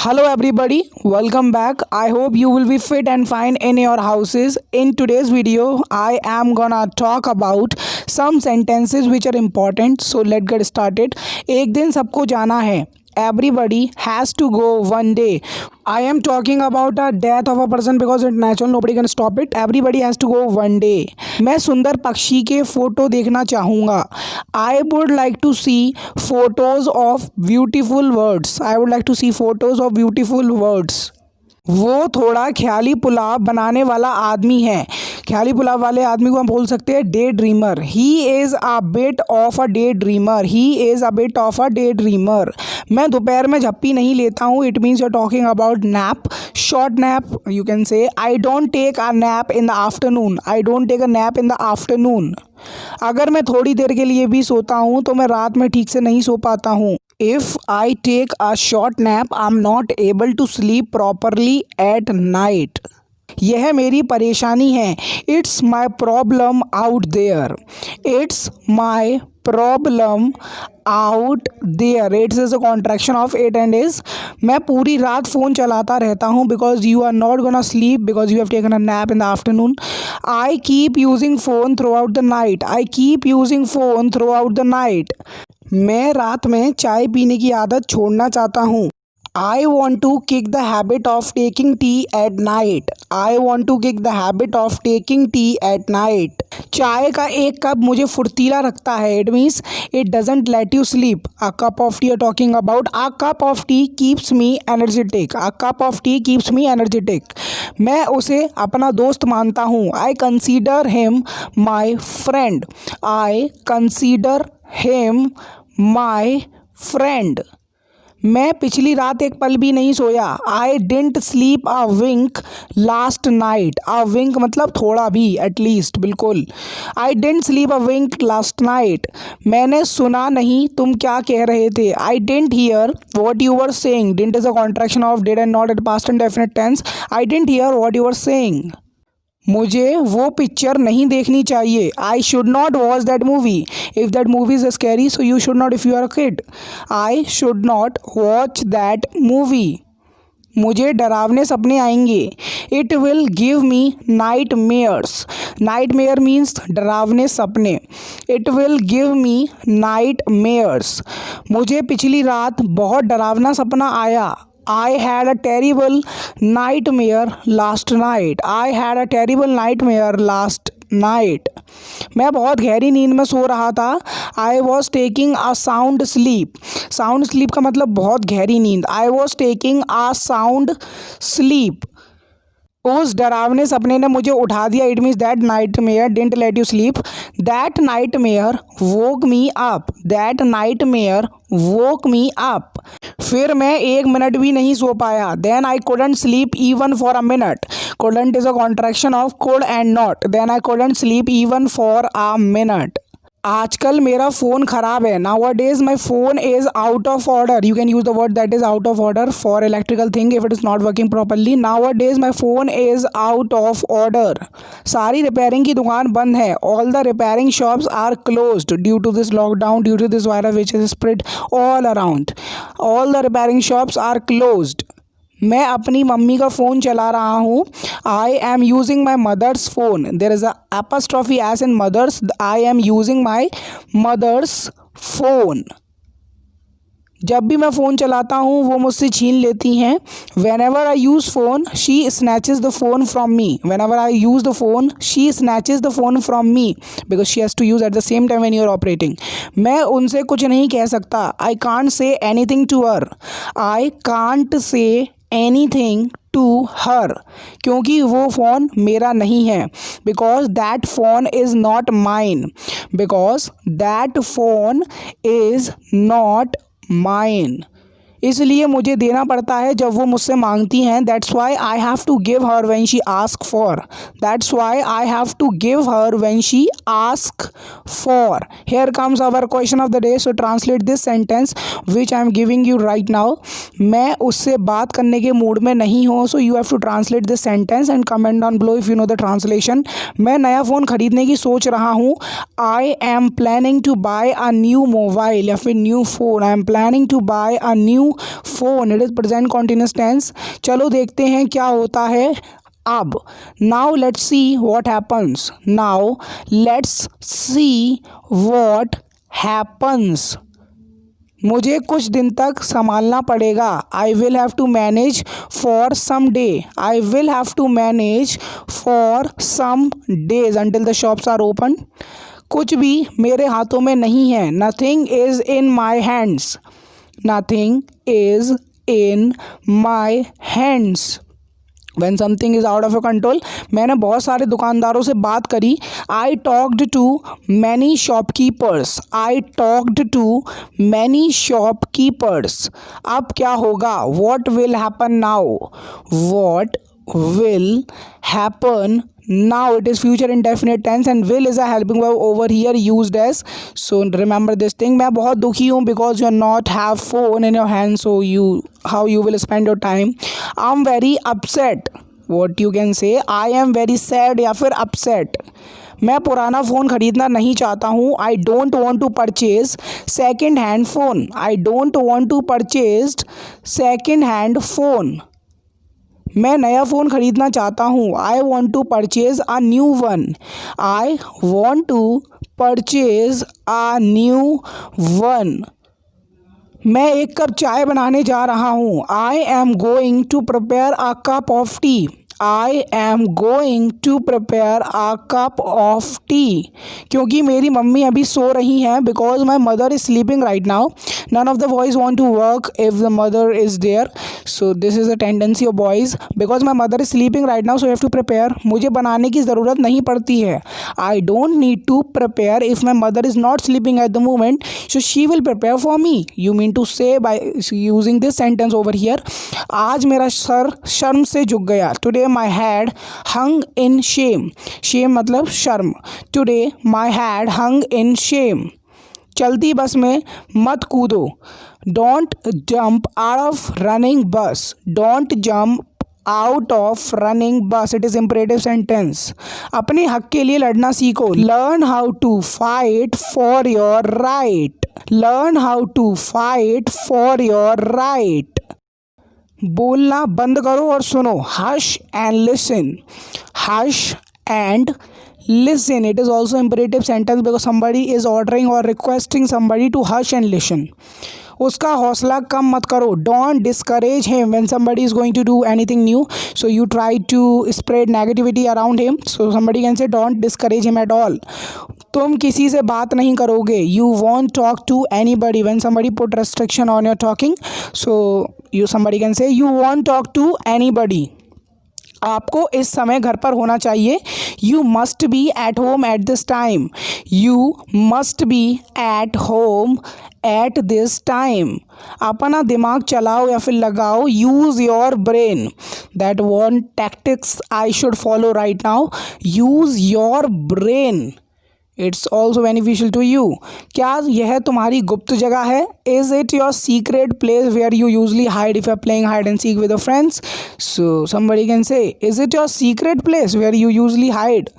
Hello everybody, welcome back. I hope you will be fit and fine in your houses. In today's video, I am gonna talk about some sentences which are important. So let's get started. एक दिन सबको जाना है. Everybody has to go one day. I am talking about a death of a person because it's natural. Nobody can stop it. Everybody has to go one day. मैं सुंदर पक्षी के photo देखना चाहूँगा. I would like to see photos of beautiful birds. I would like to see photos of beautiful birds. वो थोड़ा ख्याली पुलाव बनाने वाला आदमी है. ख्याली पुलाव वाले आदमी को हम बोल सकते हैं day dreamer. He is a bit of a day dreamer. He is a bit of a day dreamer. मैं दोपहर में झप्पी नहीं लेता हूँ. It means you are talking about nap. Short nap you can say. I don't take a nap in the afternoon. I don't take a nap in the afternoon. अगर मैं थोड़ी देर के लिए भी सोता हूँ तो मैं रात में ठीक से नहीं सो पाता हूँ. If I take a short nap, I'm not able to sleep properly at night. यह मेरी परेशानी है. It's my problem out there. It's my problem out there. It is a contraction of it and is. मैं पूरी रात phone चलाता रहता हूँ because you are not gonna sleep because you have taken a nap in the afternoon. I keep using phone throughout the night. I keep using phone throughout the night. मैं रात में चाय पीने की आदत छोड़ना चाहता हूँ. I want to kick the habit of taking tea at night. I want to kick the habit of taking tea at night. चाय का एक कप मुझे फुर्तीला रखता है. It means it doesn't let you sleep. A cup of tea you're talking about. A cup of tea keeps me energetic. A cup of tea keeps me energetic. मैं उसे अपना दोस्त मानता हूँ. I consider him my friend. I consider him my friend. मैं पिछली रात एक पल भी नहीं सोया. I didn't sleep a wink last night. A wink मतलब थोड़ा भी, एटलीस्ट, बिल्कुल. I didn't sleep a wink last night. मैंने सुना नहीं तुम क्या कह रहे थे. I didn't hear what you were saying. Didn't is a contraction of did and not at past and definite tense. I didn't hear what you were saying. मुझे वो पिक्चर नहीं देखनी चाहिए. I should not watch that movie. If that movie is scary so you should not if you are a kid. I should not watch that movie. मुझे डरावने सपने आएंगे. It will give me nightmares. Nightmare means डरावने सपने. It will give me nightmares. मुझे पिछली रात बहुत डरावना सपना आया. I had a terrible nightmare last night. I had a terrible nightmare last night. मैं बहुत गहरी नींद में सो रहा था. I was taking a sound sleep. Sound sleep का मतलब बहुत गहरी नींद. I was taking a sound sleep. उस डरावने सपने ने मुझे उठा दिया. It means that nightmare didn't let you sleep. That nightmare woke me up. That nightmare woke me up. फिर मैं एक मिनट भी नहीं सो पाया. Then I couldn't sleep even for a minute. Couldn't is a contraction of could and not. Then I couldn't sleep even for a minute. आजकल मेरा phone ख़राब है. Nowadays my phone is out of order. You can use the word that is out of order for electrical thing if it is not working properly. Nowadays my phone is out of order. सारी repairing की दुकान बंद है. All the repairing shops are closed due to this lockdown, due to this virus which is spread all around. All the repairing shops are closed. मैं अपनी mummy का phone चला रहा हूँ. I am using my mother's phone. There is a apostrophe S in mother's. I am using my mother's phone. जब भी मैं phone चलाता हूँ वो मुझसे छीन लेती हैं. Whenever I use phone she snatches the phone from me. Whenever I use the phone she snatches the phone from me because she has to use at the same time when you are operating. मैं उनसे कुछ नहीं कह सकता. I can't say anything to her. I can't say anything to her. क्योंकि वो phone मेरा नहीं है. Because that phone is not mine. Because that phone is not mine. इसलिए मुझे देना पड़ता है जब वो मुझसे मांगती हैं. That's why I have to give her when she ask for. That's why I have to give her when she ask for. Here comes our question of the day. So translate this sentence which I am giving you right now. मैं उससे बात करने के mood में नहीं हूँ. So you have to translate this sentence and comment on below if you know the translation. मैं नया फ़ोन खरीदने की सोच रहा हूँ. I am planning to buy a new mobile या फिर new phone. I am planning to buy a new phone, it is present continuous tense. चलो देखते हैं क्या होता है अब. Now let's see what happens. Now let's see what happens. मुझे कुछ दिन तक संभालना पड़ेगा. I will have to manage for some day. I will have to manage for some days until the shops are open. कुछ भी मेरे हाथों में नहीं है. Nothing is in my hands. Nothing is in my hands. When something is out of your control. मैंने बहुत सारे दुकानदारों से बात करी. I talked to many shopkeepers. I talked to many shopkeepers. अब क्या होगा? What will happen now? What will happen now? It is future indefinite tense and will is a helping verb over here used as. So remember this thing. मैं बहुत दुखी हूँ because you not have phone in your hand. So how you will spend your time. I'm very upset. What you can say. I am very sad या फिर upset. मैं पुराना phone ख़रीदना नहीं चाहता हूँ. I don't want to purchase second hand phone. I don't want to purchase second hand phone. मैं नया फ़ोन ख़रीदना चाहता हूँ. I want to purchase a new one. I want to purchase a new one. मैं एक cup चाय बनाने जा रहा हूँ. I am going to prepare a cup of tea. I am going to prepare a cup of tea. क्योंकि मेरी mummy अभी सो रही हैं. Because my mother is sleeping right now. None of the boys want to work if the mother is there. So this is a tendency of boys. Because my mother is sleeping right now, so you have to prepare. मुझे बनाने की ज़रूरत नहीं पड़ती है. I don't need to prepare if my mother is not sleeping at the moment. So she will prepare for me. You mean to say by using this sentence over here. आज मेरा sir शर्म से झुक गया. Today my head hung in shame. Shame मतलब शर्म. Today my head hung in shame. चलती बस में मत कूदो. Don't jump out of running bus. Don't jump out of running bus. It is imperative sentence. अपने हक के लिए लड़ना सीखो. Learn how to fight for your right. Learn how to fight for your right. बोलना बंद करो और सुनो. Hush and listen. Hush and listen. It is also imperative sentence because somebody is ordering or requesting somebody to hush and listen. उसका हौसला कम मत करो. Don't discourage him when somebody is going to do anything new. So you try to spread negativity around him. So somebody can say don't discourage him at all. तुम किसी से बात नहीं करोगे. You won't talk to anybody when somebody put restriction on your talking. So somebody can say you won't talk to anybody. आपको इस समय घर पर होना चाहिए. You must be at home at this time. You must be at home at this time. अपना दिमाग चलाओ या फिर लगाओ. Use your brain. That one tactics I should follow right now. Use your brain. It's also beneficial to you. क्या यह तुम्हारी गुप्त जगह है? Is it your secret place where you usually hide if you're playing hide and seek with your friends? So somebody can say, is it your secret place where you usually hide?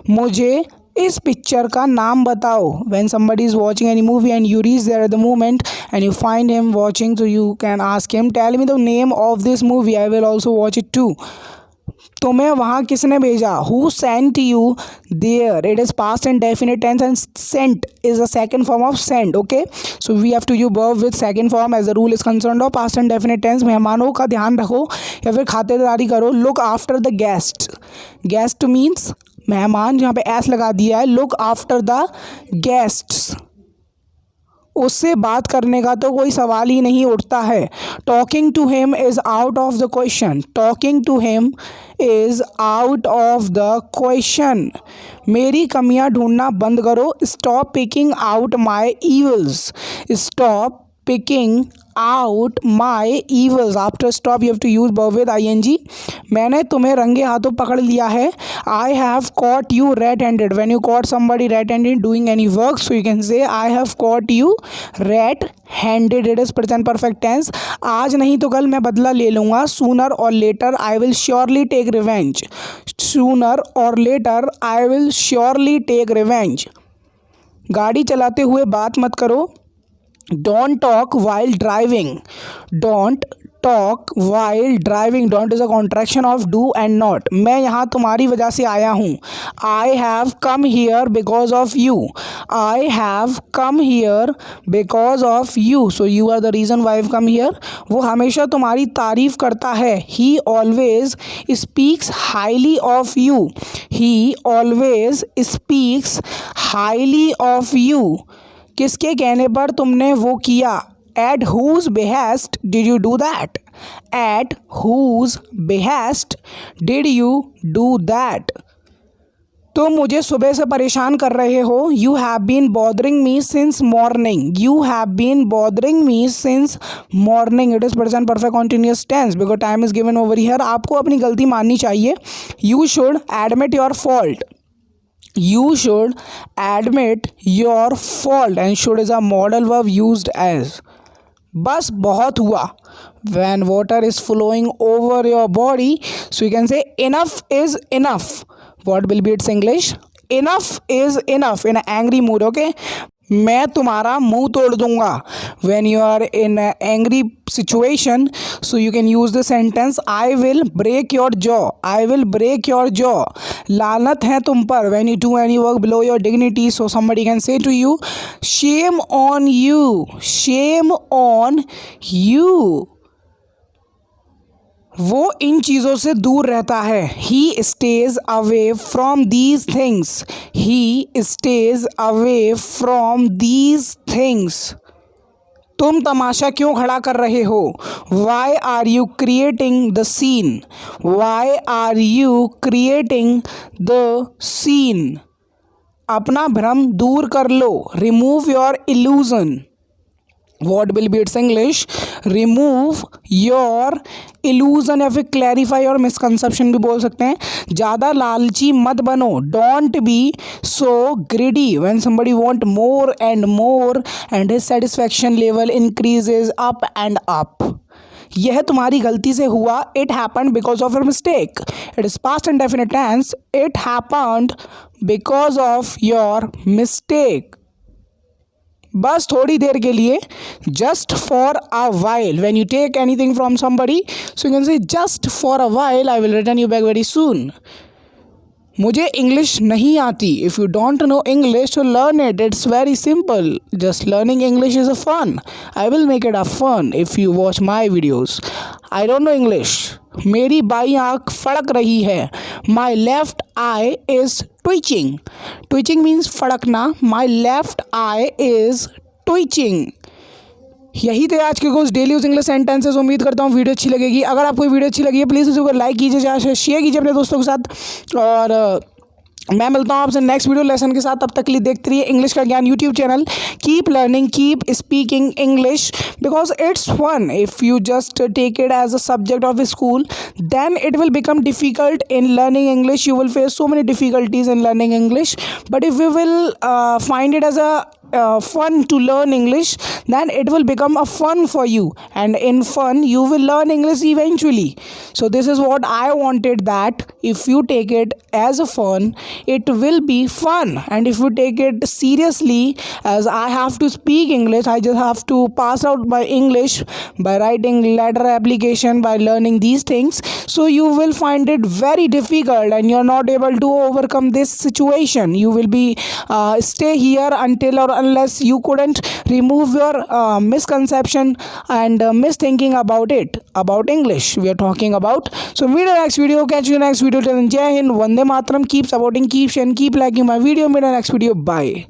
मुझे इस picture का नाम बताओ. When somebody is watching any movie and you reach there at the moment and you find him watching, so you can ask him, tell me the name of this movie. I will also watch it too. तुम्हें वहाँ किसने भेजा? Who sent you there? It is past and definite tense and sent is the second form of send. Okay, so we have to use verb with second form as the rule is concerned of past and definite tense. मेहमानों का ध्यान रखो या फिर खातिरदारी करो. Look after the guest. Guest means मेहमान. जहाँ पे एस लगा दिया है. Look after the guests. उससे बात करने का तो कोई सवाल ही नहीं उठता है. Talking to him is out of the question. Talking to him is out of the question. मेरी कमियां ढूंढना बंद करो. Stop picking out my evils. Stop picking out my evils. After stop you have to use verb with ing. मैंने तुम्हें रंगे हाथों पकड़ लिया है. I have caught you red-handed. When you caught somebody red-handed doing any work, so you can say I have caught you red-handed. It is present perfect tense. आज नहीं तो कल मैं बदला ले लूँगा. Sooner or later I will surely take revenge. Sooner or later I will surely take revenge. गाड़ी चलाते हुए बात मत करो. Don't talk while driving. Don't talk while driving. Don't is a contraction of do and not. मैं यहाँ तुम्हारी वजह से आया हूँ. I have come here because of you. I have come here because of you. So you are the reason why I've come here. वो हमेशा तुम्हारी तारीफ करता है. He always speaks highly of you. He always speaks highly of you. किसके कहने पर तुमने वो किया? At whose behest did you do that? At whose behest did you do that? तुम मुझे सुबह से परेशान कर रहे हो. You have been bothering me since morning. You have been bothering me since morning. It is present perfect continuous tense because time is given over here. आपको अपनी गलती माननी चाहिए. You should admit your fault. You should admit your fault. And should is a modal verb used as. बस बहुत हुआ. When water is flowing over your body, so you can say enough is enough. What will be its English? Enough is enough in an angry mood. Okay. मैं तुम्हारा मुंह तोड़ दूंगा. When you are in an angry situation, so you can use the sentence I will break your jaw. I will break your jaw. लानत है तुम पर. When you do any work below your dignity, so somebody can say to you, shame on you. Shame on you. वो इन चीज़ों से दूर रहता है. He stays away from these things. He stays away from these things. तुम तमाशा क्यों खड़ा कर रहे हो? Why are you creating the scene? Why are you creating the scene? अपना भ्रम दूर कर लो. Remove your illusion. What will be its English? Remove your illusion या फिर clarify और misconception भी बोल सकते हैं. ज़्यादा लालची मत बनो. Don't be so greedy. When somebody want more and more and his satisfaction level increases up and up. यह तुम्हारी गलती से हुआ. It happened because of your mistake. It is past and definite tense. It happened because of your mistake. बस थोड़ी देर के लिए. Just for a while. When you take anything from somebody, so you can say just for a while I will return you back very soon. मुझे English नहीं आती. If you don't know English, so learn it. It's very simple. Just learning English is a fun. I will make it a fun if you watch my videos. I don't know English. मेरी by आँख फड़क रही है. My left eye is twitching. Twitching means फड़कना. My left eye is twitching. यही थे आज के कुछ daily use English sentences. उम्मीद करता हूँ वीडियो अच्छी लगेगी. अगर आपको वीडियो अच्छी लगी है प्लीज़ उसे लाइक कीजिए, शेयर कीजिए अपने दोस्तों के साथ. और मैं मिलता हूँ आपसे नेक्स्ट वीडियो लेसन के साथ. तब तक के लिए देखते रहिए इंग्लिश का ज्ञान YouTube channel. Keep learning, keep speaking English because it's fun. If you just take it as a subject of school then it will become difficult in learning English. You will face so many difficulties in learning English. But if you will find it as a fun to learn English, then it will become a fun for you, and in fun you will learn English eventually. So this is what I wanted, that if you take it as a fun, it will be fun. And if you take it seriously as I have to speak English, I just have to pass out my English by writing letter application, by learning these things, so you will find it very difficult and you're not able to overcome this situation. You will be stay here until or unless you couldn't remove your misconception and misthinking about it, about English we are talking about. So meet in the next video. Catch you in the next video. Till then, Jai Hind, Vande Mataram. Keep supporting, keep sharing, keep liking my video. Meet in the next video. Bye.